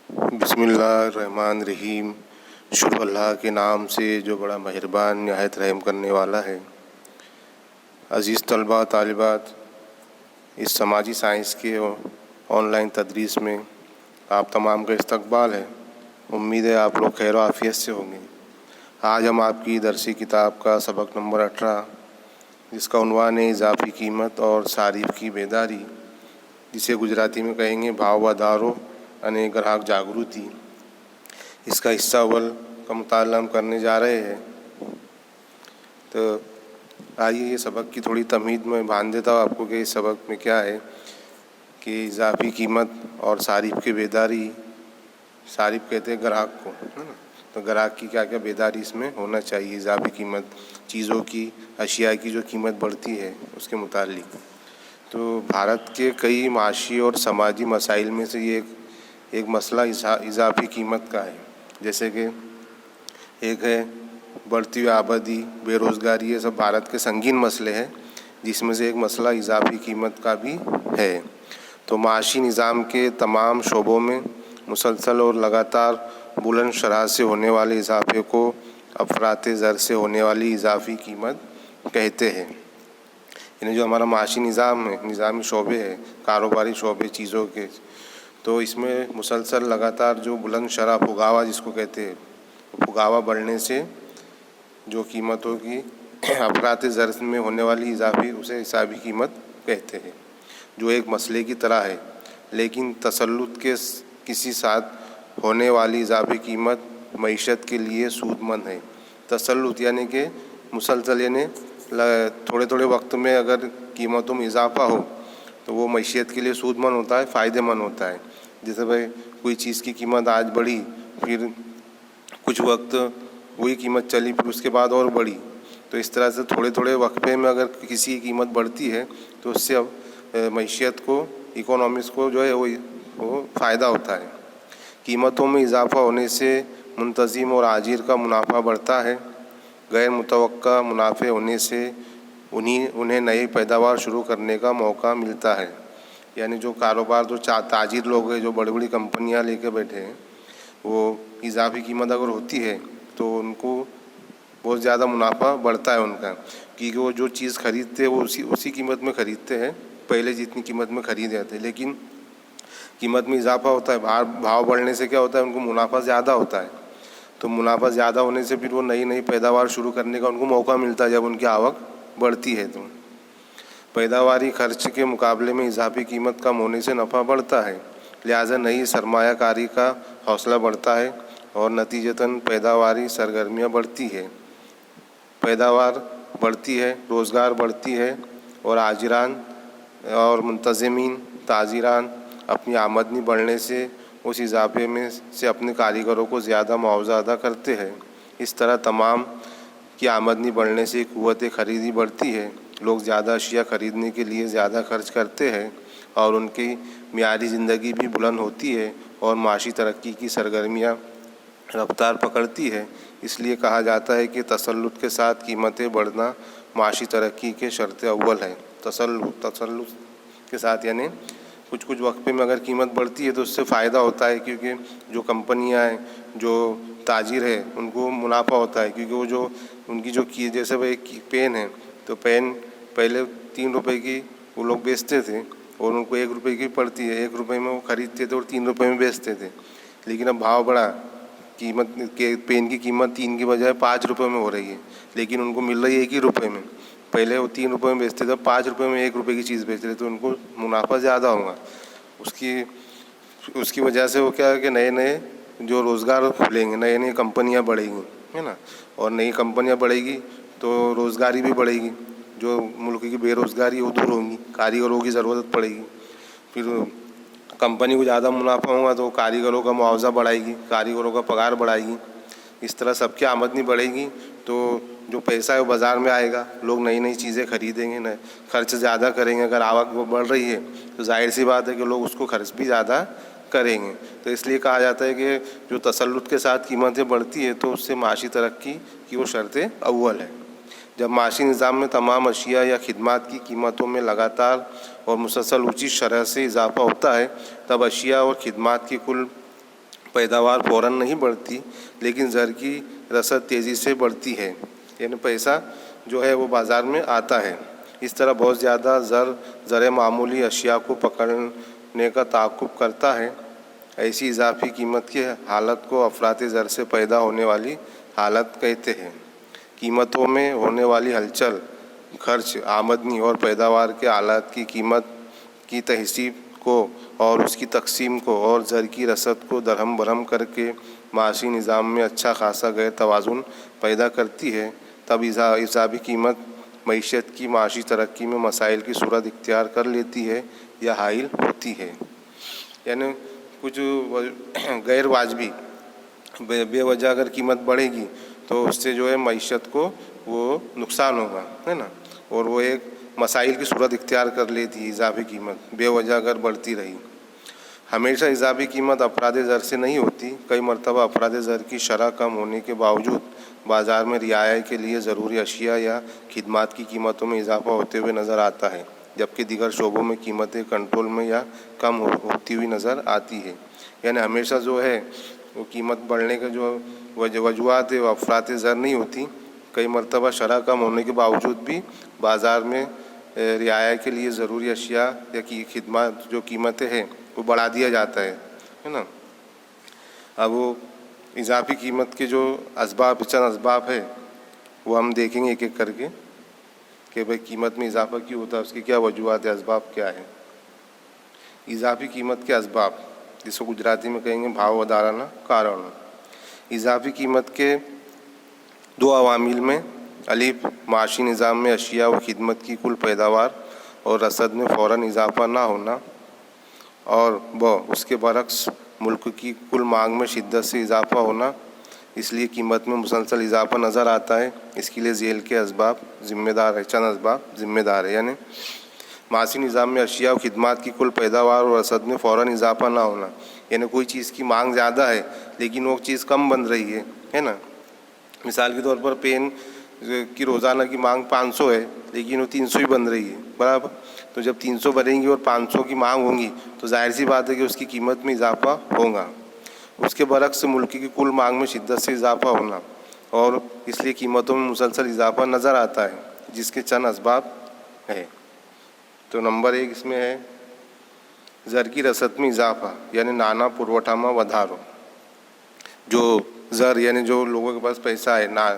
बिस्मिल्लाहिर्रहमानिर्रहीम। शुरू अल्लाह के नाम से जो बड़ा मेहरबान निहायत रहम करने वाला है। अज़ीज़ तलबा तालिबात, इस समाजी साइंस के ऑनलाइन तदरीस में आप तमाम का इस्तकबाल है। उम्मीद है आप लोग खैर आफ़ियत से होंगे। आज हम आपकी दरसी किताब का सबक नंबर 18, जिसका उन्वान है इजाफ़ी कीमत और सारिफ की बेदारी, जिसे गुजराती में कहेंगे भाव वधारो अने ग्राहक जागृति, इसका हिस्सा अव्वल का मुताला हम करने जा रहे हैं। तो आइए ये सबक की थोड़ी तमहीद में बांध देता हूँ आपको कि इस सबक में क्या है कि इजाफ़ी कीमत और सारिफ की बेदारी। सारिफ कहते हैं ग्राहक को, है ना। तो ग्राहक की क्या क्या बेदारी इसमें होना चाहिए। इजाफ़ी कीमत चीज़ों की, अशिया की जो कीमत बढ़ती है उसके मुतालिक। तो भारत के कई माशी और समाजी मसाइल में से ये एक मसला इजाफ़ी कीमत का है। जैसे कि एक है बढ़ती हुई आबादी, बेरोज़गारी, ये सब भारत के संगीन मसले हैं, जिसमें से एक मसला इजाफ़ी कीमत का भी है। तो माशी निज़ाम के तमाम शोबों में मुसलसल और लगातार बुलंद शरह से होने वाले इजाफ़े को अफराते ज़र से होने वाली इजाफ़ी कीमत कहते हैं। यानी जो हमारा माशी निज़ाम है, निज़ामी शोबे है, कारोबारी शोबे चीज़ों के, तो इसमें मुसलसल लगातार जो बुलंद शरह फुगावा जिसको कहते हैं, फुगावा बढ़ने से जो कीमतों की अफराते ज़र में होने वाली इजाफ़ी, उसे हिसाबी कीमत कहते हैं, जो एक मसले की तरह है। लेकिन तसल्लुत के किसी साथ होने वाली इजाफ़ी कीमत मईशत के लिए सूदमंद है। तसल्लुत यानी कि मुसलसल, यानी थोड़े थोड़े वक्त में अगर कीमतों में इजाफ़ा हो तो वो मईशत के लिए सूदमंद होता है, फ़ायदेमंद होता है। जैसे भाई कोई चीज़ की कीमत आज बढ़ी, फिर कुछ वक्त वही कीमत चली, फिर उसके बाद और बढ़ी, तो इस तरह से थोड़े थोड़े वक्फे में अगर किसी की कीमत बढ़ती है तो उससे अब मईशत को, इकोनॉमिक्स को जो है वो फ़ायदा होता है। कीमतों में इजाफ़ा होने से मुंतज़िम और आजिर का मुनाफा बढ़ता है। गैर मुतवक्का मुनाफे होने से उन्हें नई पैदावार शुरू करने का मौका मिलता है। यानी जो कारोबार, जो ताजिर लोग हैं, जो बड़ी बड़ी कंपनियां लेके बैठे हैं, वो इजाफ़ी कीमत अगर होती है तो उनको बहुत ज़्यादा मुनाफा बढ़ता है उनका, क्योंकि वो जो चीज़ खरीदते हैं वो उसी कीमत में ख़रीदते हैं, पहले जितनी कीमत में खरीद जाते हैं। लेकिन कीमत में इजाफ़ा होता है, भाव बढ़ने से क्या होता है, उनको मुनाफा ज़्यादा होता है। तो मुनाफा ज़्यादा होने से फिर वो नई नई पैदावार शुरू करने का उनको मौका मिलता है जब उनकी आवक बढ़ती है। तो पैदावारी खर्च के मुकाबले में इजाफ़ी कीमत कम होने से नफ़ा बढ़ता है, लिहाजा नई सरमायाकारी का हौसला बढ़ता है और नतीजतन पैदावारी सरगर्मियाँ बढ़ती है। पैदावार बढ़ती है, रोज़गार बढ़ती है और आजिरान और मुंतज़िमीन ताजिरान अपनी आमदनी बढ़ने से उस इजाफे में से अपने कारीगरों को ज़्यादा मुआवजा अदा करते हैं। इस तरह तमाम की आमदनी बढ़ने से क़ुव्वत ख़रीदी बढ़ती है, लोग ज़्यादा अशिया ख़रीदने के लिए ज़्यादा खर्च करते हैं और उनकी मियारी ज़िंदगी भी बुलंद होती है और माशी तरक्की की सरगर्मियाँ रफ्तार पकड़ती है। इसलिए कहा जाता है कि तसल्लुत के साथ कीमतें बढ़ना माशी तरक्की के शर्त अव्वल है। तसल्लुत के साथ यानी कुछ कुछ वक्फे में अगर कीमत बढ़ती है तो उससे फ़ायदा होता है, क्योंकि जो कंपनियां हैं, जो ताजिर है, उनको मुनाफा होता है, क्योंकि वो जो उनकी जो की, जैसे भाई पेन है, तो पेन पहले 3 रुपए की वो लोग बेचते थे और उनको 1 रुपये की पड़ती है, 1 रुपये में वो ख़रीदते थे और 3 रुपये में बेचते थे। लेकिन अब भाव बढ़ा, कीमत के पेन की कीमत 3 की बजाय 5 रुपये में हो रही है, लेकिन उनको मिल रही है 1 ही रुपये में। पहले वो 3 रुपये में बेचते थे, 5 रुपये में 1 रुपये की चीज़ बेच रहे, तो उनको मुनाफा ज़्यादा होगा। उसकी वजह से वो क्या है कि नए नए जो रोज़गार खुलेंगे, नई नई कंपनियां बढ़ेंगी, है ना। और नई कंपनियां बढ़ेगी तो रोज़गारी भी बढ़ेगी, जो मुल्क की बेरोज़गारी वो दूर होंगी, कारीगरों की ज़रूरत पड़ेगी। फिर कंपनी को ज़्यादा मुनाफा होगा तो कारीगरों का मुआवजा बढ़ाएगी, कारीगरों का पगार बढ़ाएगी। इस तरह सबकी आमदनी बढ़ेगी तो जो पैसा है वो बाज़ार में आएगा, लोग नई नई चीज़ें खरीदेंगे, न खर्च ज़्यादा करेंगे। अगर आवक वो बढ़ रही है तो जाहिर सी बात है कि लोग उसको खर्च भी ज़्यादा करेंगे। तो इसलिए कहा जाता है कि जो तसल्लुत के साथ कीमतें बढ़ती है तो उससे माशी तरक्की की वो शर्तें अव्वल है। जब माशी निज़ाम में तमाम अशिया या खिदमात की कीमतों में लगातार और मुसलसल ऊँची शरह से इजाफ़ा होता है, तब अशिया और खिदमात की कुल पैदावार फ़ौरन नहीं बढ़ती, लेकिन ज़र की रसद तेज़ी से बढ़ती है, यानी पैसा जो है वो बाज़ार में आता है। इस तरह बहुत ज़्यादा ज़र मामूली अशिया को पकड़ने का ताक़ुब करता है। ऐसी इजाफी कीमत की हालत को अफराते ज़र से पैदा होने वाली हालत कहते हैं। कीमतों में होने वाली हलचल खर्च, आमदनी और पैदावार के आलात की कीमत की तहसीब को और उसकी तकसीम को और ज़र की रसद को दरहम बरहम करके माशी निज़ाम में अच्छा खासा गैर तवाज़ुन पैदा करती है। तब इजाफी कीमत मईशत की माशी तरक्की में मसाइल की सूरत इख्तियार कर लेती है या हाइल होती है। यानी कुछ गैर वाजबी बेवजह अगर कीमत बढ़ेगी तो उससे जो है मईशत को वो नुकसान होगा, है ना, और वो एक मसाइल की सूरत इख्तियार कर लेती है इजाफी कीमत बेवजह अगर बढ़ती रही। हमेशा इजाफी कीमत अफराद ज़र से नहीं होती। कई मरतबा अफराद ज़र की शरह कम होने के बावजूद बाज़ार में रियाया के लिए ज़रूरी अशिया या खिदमात की कीमतों में इजाफा होते हुए नज़र आता है, जबकि दीगर शोबों में कीमतें कंट्रोल में या कम होती हुई नज़र आती है। यानी हमेशा जो है वो कीमत बढ़ने के जो वजूहत है वो अफराद ज़र नहीं होती। कई मरतबा शरह कम होने के बावजूद भी बाज़ार में रियाया के लिए ज़रूरी अशिया या की खिदमत जो कीमतें हैं वो बढ़ा दिया जाता है ना। अब वो इजाफी कीमत के जो असबाब, चंद असबाब है वो हम देखेंगे एक एक करके कि भाई कीमत में इजाफा क्यों होता है, उसकी क्या वजूहत है, असबाब क्या है। इजाफी कीमत के असबाब, जिसको गुजराती में कहेंगे भाव वधाराना कारण। इजाफी कीमत के दो अवामिल में अलीफ माशी निज़ाम में अशिया व खिदमत की कुल पैदावार और रसद में फ़ौरन इजाफा ना होना, और ब उसके बरक्स मुल्क की कुल मांग में शिद्दत से इजाफा होना, इसलिए कीमत में मुसलसल इजाफा नज़र आता है। इसके लिए झेल के असबाब ज़िम्मेदार है, चंद असबाब ज़िम्मेदार है। यानी माशी निज़ाम में अशिया व खिदमात की कुल पैदावार और रसद में फ़ौरन इजाफा ना होना, यानी कोई चीज़ की मांग ज़्यादा है लेकिन वो चीज़ कम बन रही है ना। मिसाल के तौर पर पेन की रोज़ाना की मांग 500 है लेकिन वो 300 ही बन रही है, बराबर। तो जब 300 बनेंगी और 500 की मांग होंगी तो जाहिर सी बात है कि उसकी कीमत में इजाफा होगा। उसके बरक्स मुल्क की कुल मांग में शिद्दत से इजाफा होना, और इसलिए कीमतों में मुसलसल इजाफा नज़र आता है, जिसके चंद असबाब है। तो नंबर 1 इसमें है ज़र की रसद में इजाफा, यानी नाना पुरवठामा वधारो। जो ज़र यानी जो लोगों के पास पैसा है ना,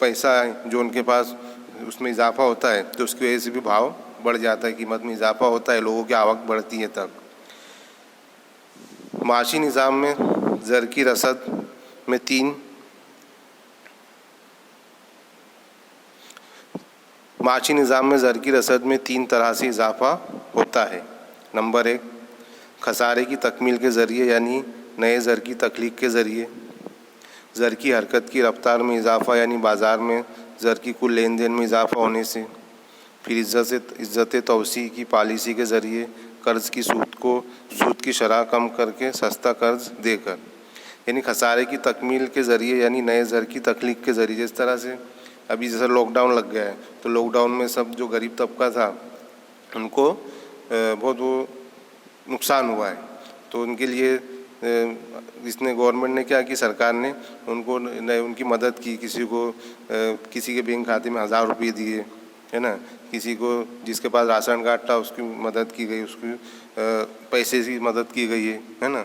पैसा है जो उनके पास, उसमें इजाफा होता है तो उसकी वजह से भी भाव बढ़ जाता है, कीमत में इजाफा होता है, लोगों की आवक बढ़ती है। तब माशी निज़ाम में ज़र की रसद में तीन तरह से इजाफा होता है। नंबर 1 खसारे की तकमील के ज़रिए, यानी नए ज़र की तख्लीक के ज़रिए। ज़र की हरकत की रफ्तार में इजाफा, यानी बाज़ार में ज़र की कुल लेन देन में इजाफा होने से। फिर इज़्ज़त तौसी की पॉलिसी के ज़रिए कर्ज़ की सूद की शरह कम करके सस्ता कर्ज़ देकर। यानी खसारे की तकमील के ज़रिए, यानी नए ज़र की तख्लीक के ज़रिए। जिस तरह से अभी जैसे लॉकडाउन लग गया है तो लॉकडाउन में सब जो गरीब तबका था उनको बहुत वो नुकसान हुआ है, तो उनके लिए इसने गवर्नमेंट ने क्या कि सरकार ने उनकी मदद की। किसी के बैंक खाते में 1000 रुपये दिए, है ना। किसी को जिसके पास राशन कार्ड था उसकी मदद की गई, उसकी पैसे की मदद की गई है ना।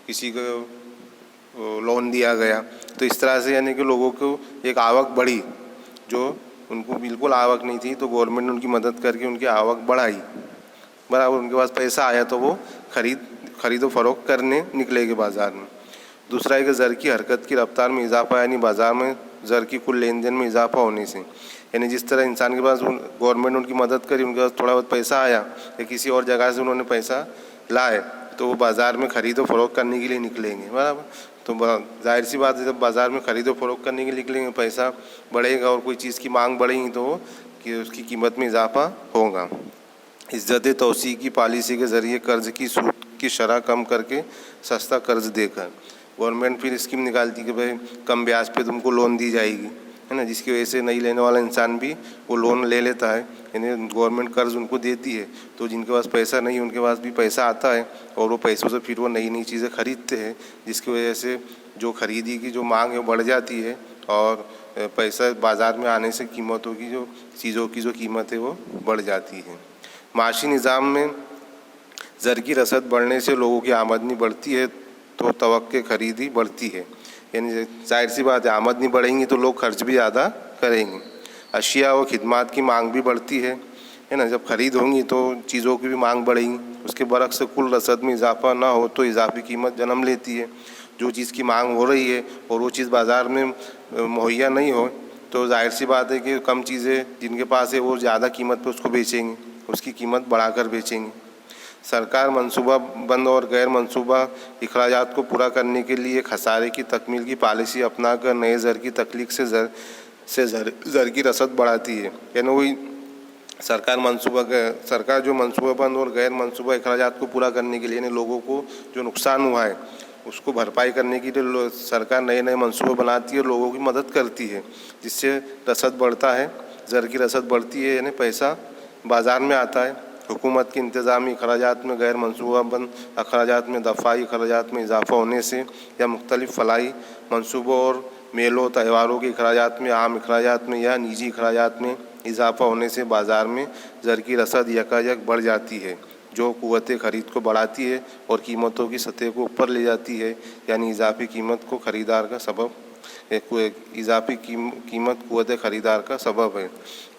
किसी को लोन दिया गया। तो इस तरह से यानी कि लोगों को एक आवक बढ़ी, जो उनको बिल्कुल आवक नहीं थी तो गवर्नमेंट ने उनकी मदद करके उनकी आवक बढ़ाई, बराबर। उनके पास पैसा आया तो वो खरीदो फरोख्त करने निकलेंगे बाज़ार में। दूसरा है कि ज़र की हरकत की रफ्तार में इजाफा, यानी बाज़ार में ज़र की कुल लेन देन में इजाफा होने से। यानी जिस तरह इंसान के पास गवर्नमेंट ने उनकी मदद करी, उनके पास थोड़ा बहुत पैसा आया या किसी और जगह से उन्होंने पैसा लाए तो वो बाज़ार में ख़रीदो फरोख्त करने के लिए निकलेंगे, बराबर। तो जाहिर सी बात है जब बाज़ार में ख़रीदो फरोख्त करने के लिए निकलेंगे पैसा बढ़ेगा और कोई चीज़ की मांग बढ़ेगी तो उसकी कीमत में इजाफा होगा। इज़्ज़त तौसी की पॉलिसी के ज़रिए कर्ज़ की सूद की शरह कम करके सस्ता कर्ज़ देकर गवर्नमेंट फिर स्कीम निकालती कि भाई कम ब्याज पे तुमको लोन दी जाएगी, है ना, जिसकी वजह से नहीं लेने वाला इंसान भी वो लोन ले लेता है यानी गवर्नमेंट कर्ज उनको देती है, तो जिनके पास पैसा नहीं उनके पास भी पैसा आता है और वो पैसों से फिर वो नई नई चीज़ें खरीदते हैं, जिसकी वजह से जो खरीदी की जो मांग है वो बढ़ जाती है और पैसा बाज़ार में आने से कीमतों की जो चीज़ों की जो कीमत है वो बढ़ जाती है। माशी निज़ाम में ज़र की रसद बढ़ने से लोगों की आमदनी बढ़ती है तो तवक्के खरीदी बढ़ती है, यानी जाहिर सी बात है आमदनी बढ़ेंगी तो लोग खर्च भी ज़्यादा करेंगे। अशिया व खिदमात की मांग भी बढ़ती है ना, जब खरीद होंगी तो चीज़ों की भी मांग बढ़ेगी। उसके बरक्स से कुल रसद में इजाफा ना हो तो इजाफी कीमत जन्म लेती है। जो चीज़ की मांग हो रही है और वो चीज़ बाज़ार में मुहैया नहीं हो तो जाहिर सी बात है कि कम चीज़ें जिनके पास है वो ज़्यादा कीमत पर उसको बेचेंगे, उसकी कीमत बढ़ाकर बेचेंगे। सरकार मंसूबा बंद और गैर मंसूबा अखराजात को पूरा करने के लिए खसारे की तकमील की पॉलिसी अपनाकर नए ज़र की तख्लीक से ज़र की रसद बढ़ाती है। यानी वही सरकार जो मंसूबा बंद और गैर मंसूबा अखराजात को पूरा करने के लिए यानी लोगों को जो नुकसान हुआ है उसको भरपाई करने के लिए सरकार नए नए मंसूबे बनाती है और लोगों की मदद करती है, जिससे रसद बढ़ता है, ज़र की रसद बढ़ती है, यानी पैसा बाज़ार में आता है। हुकूमत के इंतज़ामी अखराजात में गैर मंसूबाबंद अखराजात में दफ़ाई अखराजात में इजाफ़ा होने से या मुख्तलिफ़ फलाही मंसूबों और मेलों त्योहारों के अखराजात में, आम अखराजात में या निजी अखराजात में इजाफ़ा होने से बाज़ार में ज़र की रसद यकायक बढ़ जाती है, जो क़ुव्वत ख़रीद को बढ़ाती है और कीमतों की सतह को ऊपर ले जाती है। यानी इजाफी कीमत को ख़रीदार का सबब इजाफी कीमत क़ुव्वत ख़रीदार का सबब है।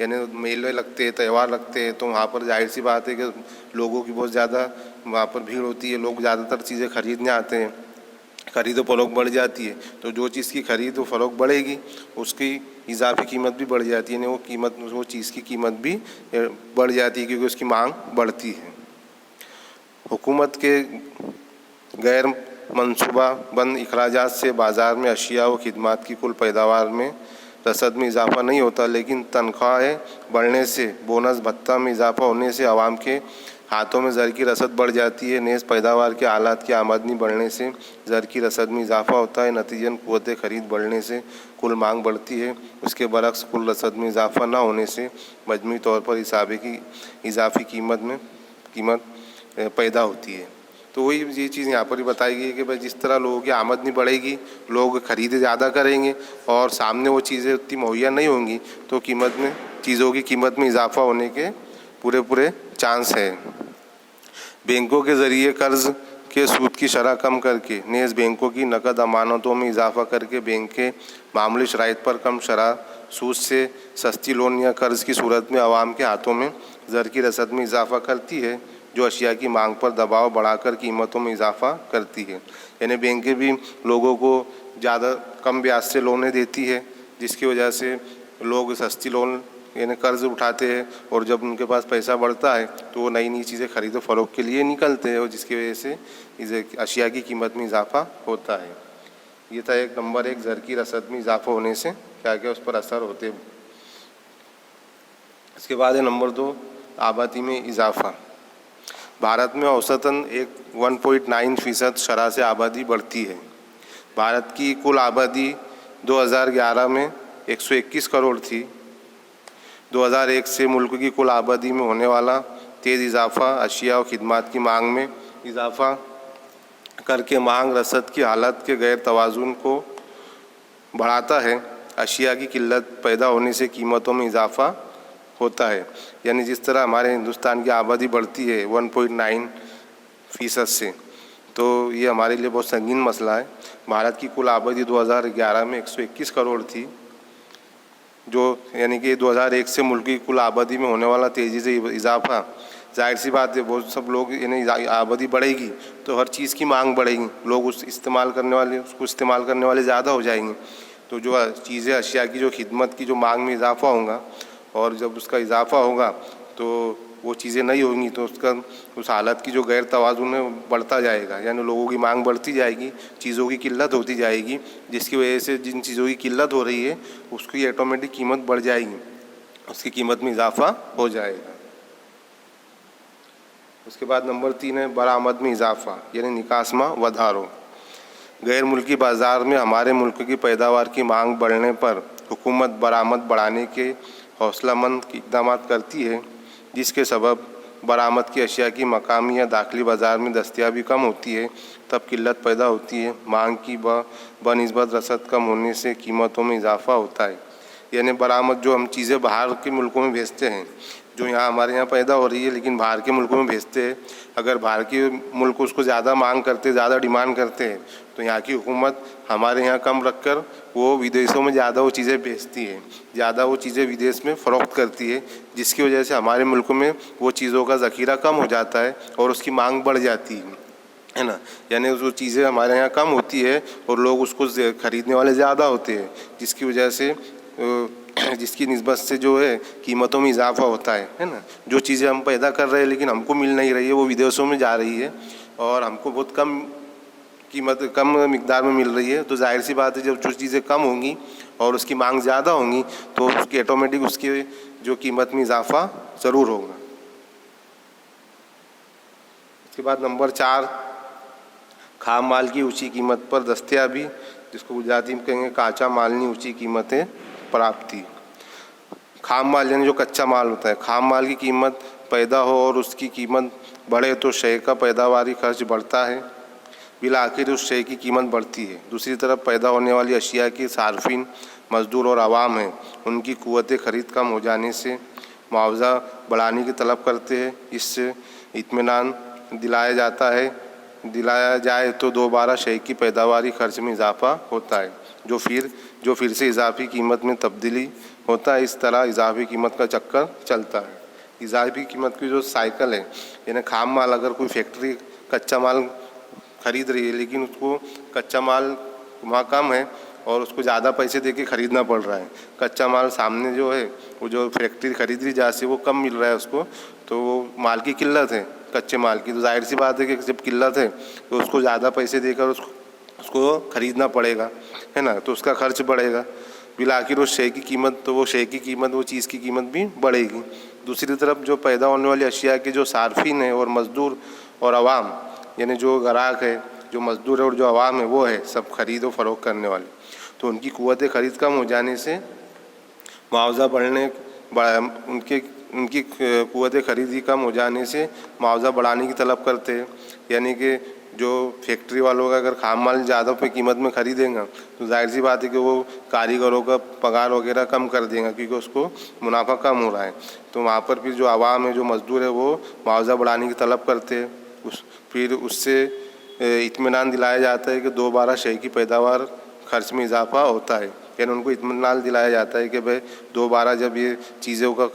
यानी मेले लगते हैं, त्यौहार लगते हैं तो वहाँ पर जाहिर सी बात है कि लोगों की बहुत ज़्यादा वहाँ पर भीड़ होती है, लोग ज़्यादातर चीज़ें ख़रीदने आते हैं, खरीद फ़रोख्त बढ़ जाती है। तो जो चीज़ की खरीद व फ़रोख्त बढ़ेगी उसकी इजाफी कीमत भी बढ़ जाती है, यानी वो चीज़ की कीमत भी बढ़ जाती है क्योंकि उसकी मांग बढ़ती है। हुकूमत के गैर मंसूबा बंद अखराजात से बाज़ार में अशिया व खिदमात की कुल पैदावार में रसद में इजाफा नहीं होता, लेकिन तनख्वाहें बढ़ने से, बोनस भत्ता में इजाफा होने से आवाम के हाथों में ज़र की रसद बढ़ जाती है। नेज़ पैदावार के आलात की आमदनी बढ़ने से ज़र की रसद में इजाफा होता है। नतीजन क़ुव्वत ख़रीद बढ़ने से कुल मांग बढ़ती है। उसके बरक्स कुल रसद में इजाफा न होने से मजमूई तौर पर इजाफी कीमत पैदा होती है। तो वही ये चीज़ यहाँ पर ही बताई गई है कि भाई जिस तरह लोगों की आमदनी बढ़ेगी, लोग खरीदें ज़्यादा करेंगे और सामने वो चीज़ें उतनी मुहैया नहीं होंगी तो चीज़ों की कीमत में इजाफा होने के पूरे चांस है। बैंकों के ज़रिए कर्ज़ के सूद की शरह कम करके, नेज़ बैंकों की नकद अमानतों में इजाफा करके बैंक के मामूली शराइत पर कम शरह सूद से सस्ती लोन या कर्ज़ की सूरत में आवाम के हाथों में ज़र की रसद में इजाफा करती है, जो अशिया की मांग पर दबाव बढ़ाकर कीमतों में इजाफा करती है। यानी बैंकें भी लोगों को ज़्यादा कम ब्याज से लोनें देती है, जिसकी वजह से लोग सस्ती लोन यानी कर्ज़ उठाते हैं और जब उनके पास पैसा बढ़ता है तो वो नई नई चीज़ें खरीदो फरोख्त के लिए निकलते हैं और जिसकी वजह से इस अशिया की कीमत में इजाफा होता है। ये था नंबर 1 ज़र की रसद में इजाफा होने से क्या क्या उस पर असर होते हैं। इसके बाद है नंबर 2 आबादी में इजाफा। भारत में औसतन 1.9% शरह से आबादी बढ़ती है। भारत की कुल आबादी 2011 में 121 करोड़ थी। 2001 से मुल्क की कुल आबादी में होने वाला तेज़ इजाफा अशिया और खिदमात की मांग में इजाफा करके मांग रसद की हालत के गैर तवाज़ुन को बढ़ाता है। अशिया की किल्लत पैदा होने से कीमतों में इजाफा होता है। यानी जिस तरह हमारे हिंदुस्तान की आबादी बढ़ती है 1.9% से, तो ये हमारे लिए बहुत संगीन मसला है। भारत की कुल आबादी 2011 में 121 करोड़ थी, जो यानी कि 2001 से मुल्क की कुल आबादी में होने वाला तेज़ी से इजाफा, जाहिर सी बात है वो सब लोग यानी आबादी बढ़ेगी तो हर चीज़ की मांग बढ़ेगी, लोग उसको इस्तेमाल करने वाले ज़्यादा हो जाएंगे। तो जो चीज़ें अशिया की जो खिदमत की जो मांग में इजाफा होगा और जब उसका इजाफा होगा तो वो चीज़ें नहीं होंगी तो उस हालत की जो गैर तवाज़ुन है बढ़ता जाएगा, यानी लोगों की मांग बढ़ती जाएगी, चीज़ों की किल्लत होती जाएगी, जिसकी वजह से जिन चीज़ों की किल्लत हो रही है उसकी ऑटोमेटिक कीमत बढ़ जाएगी, उसकी कीमत में इजाफा हो जाएगा। उसके बाद नंबर 3 है बरामद में इजाफा, यानी निकास में वधारो। गैर मुल्की बाज़ार में हमारे मुल्क की पैदावार की मांग बढ़ने पर हुकूमत बरामद बढ़ाने के हौसलामंद इक़दाम करती है, जिसके सबब बरामद की अशिया की मकामी या दाखिली बाज़ार में दस्तयाबी कम होती है, तब किल्लत पैदा होती है। मांग की बनिस्बत रसद कम होने से कीमतों में इजाफा होता है। यानी बरामद जो हम चीज़ें बाहर के मुल्कों में भेजते हैं, जो यहाँ हमारे यहाँ पैदा हो रही है लेकिन बाहर के मुल्कों में भेजते हैं, अगर बाहर के मुल्क उसको ज़्यादा मांग करते, ज़्यादा डिमांड करते हैं, तो यहाँ की हुकूमत हमारे यहाँ कम रखकर वो विदेशों में ज़्यादा वो चीज़ें भेजती है, ज़्यादा वो चीज़ें विदेश में फ़रोख्त करती है, जिसकी वजह से हमारे मुल्क में वो चीज़ों का ज़ख़ीरा कम हो जाता है और उसकी मांग बढ़ जाती है ना। यानी वो चीज़ें हमारे यहाँ कम होती है और लोग उसको ख़रीदने वाले ज़्यादा होते हैं, जिसकी वजह से जिसकी निस्बत से जो है कीमतों में इजाफा होता है ना। जो चीज़ें हम पैदा कर रहे हैं लेकिन हमको मिल नहीं रही है, वो विदेशों में जा रही है और हमको बहुत कम कीमत, कम मिकदार में मिल रही है। तो जाहिर सी बात है, जब जो चीज़ें कम होंगी और उसकी मांग ज़्यादा होंगी तो उसकी ऑटोमेटिक उसकी जो कीमत में इजाफा ज़रूर होगा। इसके बाद नंबर 4, खाम माल की ऊँची कीमत पर दस्तयाबी, जिसको गुजराती में कहेंगे काचा मालनी ऊँची कीमतें प्राप्ति। खाम माल यानी जो कच्चा माल होता है, खाम माल की कीमत पैदा हो और उसकी कीमत बढ़े तो शय का पैदावारी खर्च बढ़ता है, बिला आखिर उस शय की कीमत बढ़ती है। दूसरी तरफ पैदा होने वाली अशिया के सार्फिन, मजदूर और आवाम हैं, उनकी क़ुव्वत ख़रीद कम हो जाने से मुआवजा बढ़ाने की तलब करते हैं। इससे इत्मीनान दिलाया जाए तो दोबारा शय की पैदावारी खर्च में इजाफा होता है, जो फिर से इजाफी कीमत में तब्दीली होता है। इस तरह इजाफी कीमत का चक्कर चलता है। इजाफी कीमत की जो साइकिल है, यानी खाम माल, अगर कोई फैक्ट्री कच्चा माल खरीद रही है लेकिन उसको कच्चा माल वहाँ कम है और उसको ज़्यादा पैसे दे के ख़रीदना पड़ रहा है। कच्चा माल सामने जो है वो जो फैक्ट्री खरीद रही जहाँ से वो कम मिल रहा है उसको, तो वो माल की किल्लत है कच्चे माल की। तो जाहिर सी बात है कि जब किल्लत है तो उसको ज़्यादा पैसे देकर उसको ख़रीदना पड़ेगा, है ना। तो उसका खर्च बढ़ेगा, बिला आखिर उस शय की कीमत, तो वो शय की कीमत, वो चीज़ की कीमत भी बढ़ेगी। दूसरी तरफ जो पैदा होने वाली अशिया के जो सार्फिन है और मज़दूर और आवाम, यानी जो ग्राहक है, जो मज़दूर है और जो आवाम है, वो है सब खरीद और फ़रोख्त करने वाले, तो उनकी क़ुव्वत ख़रीद कम हो जाने से मुआवजा उनकी क़ुव्वत ख़रीद ही कम हो जाने से मुआवजा बढ़ाने की तलब करते हैं। यानी कि जो फैक्ट्री वालों का अगर खाम माल ज़्यादा पे कीमत में ख़रीदेंगे तो जाहिर सी बात है कि वो कारीगरों का पगार वगैरह कम कर देंगे, क्योंकि उसको मुनाफा कम हो रहा है। तो वहाँ पर फिर जो आवाम है, जो मज़दूर है, वो मुआवजा बढ़ाने की तलब करते हैं। फिर उससे इत्मीनान दिलाया जाता है कि दोबारा शय की पैदावार खर्च में इजाफा होता है। यानी उनको इत्मीनान दिलाया जाता है कि भाई दोबारा जब ये चीज़ों का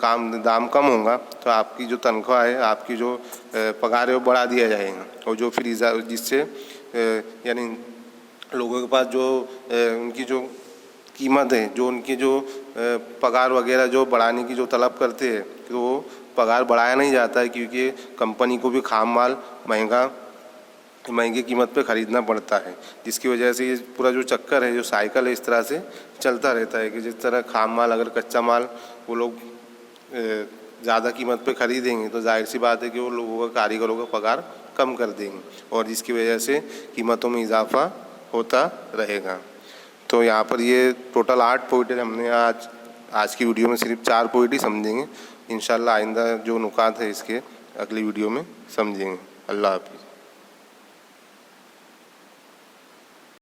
दाम कम होगा तो आपकी जो तनख्वाह है, आपकी जो पगार है, वो बढ़ा दिया जाएगा। और जो फिर जिससे यानी लोगों के पास जो उनकी जो कीमत है, जो उनकी जो पगार वगैरह जो बढ़ाने की जो तलब करते हैं, तो वो पगार बढ़ाया नहीं जाता है, क्योंकि कंपनी को भी खाम माल महंगी कीमत पे ख़रीदना पड़ता है। जिसकी वजह से ये पूरा जो चक्कर है, जो साइकिल है, इस तरह से चलता रहता है कि जिस तरह खाम माल, अगर कच्चा माल वो लोग ज़्यादा कीमत पे ख़रीदेंगे तो जाहिर सी बात है कि वो लोगों का, कारीगरों का पगार कम कर देंगे और जिसकी वजह से कीमतों में इजाफा होता रहेगा। तो यहाँ पर ये टोटल 8 पॉइंट है। हमने आज की वीडियो में सिर्फ 4 पॉइंट ही समझेंगे। इंशाल्लाह आइंदा जो नुकात है इसके अगली वीडियो में समझेंगे। अल्लाह हाफ़िज़।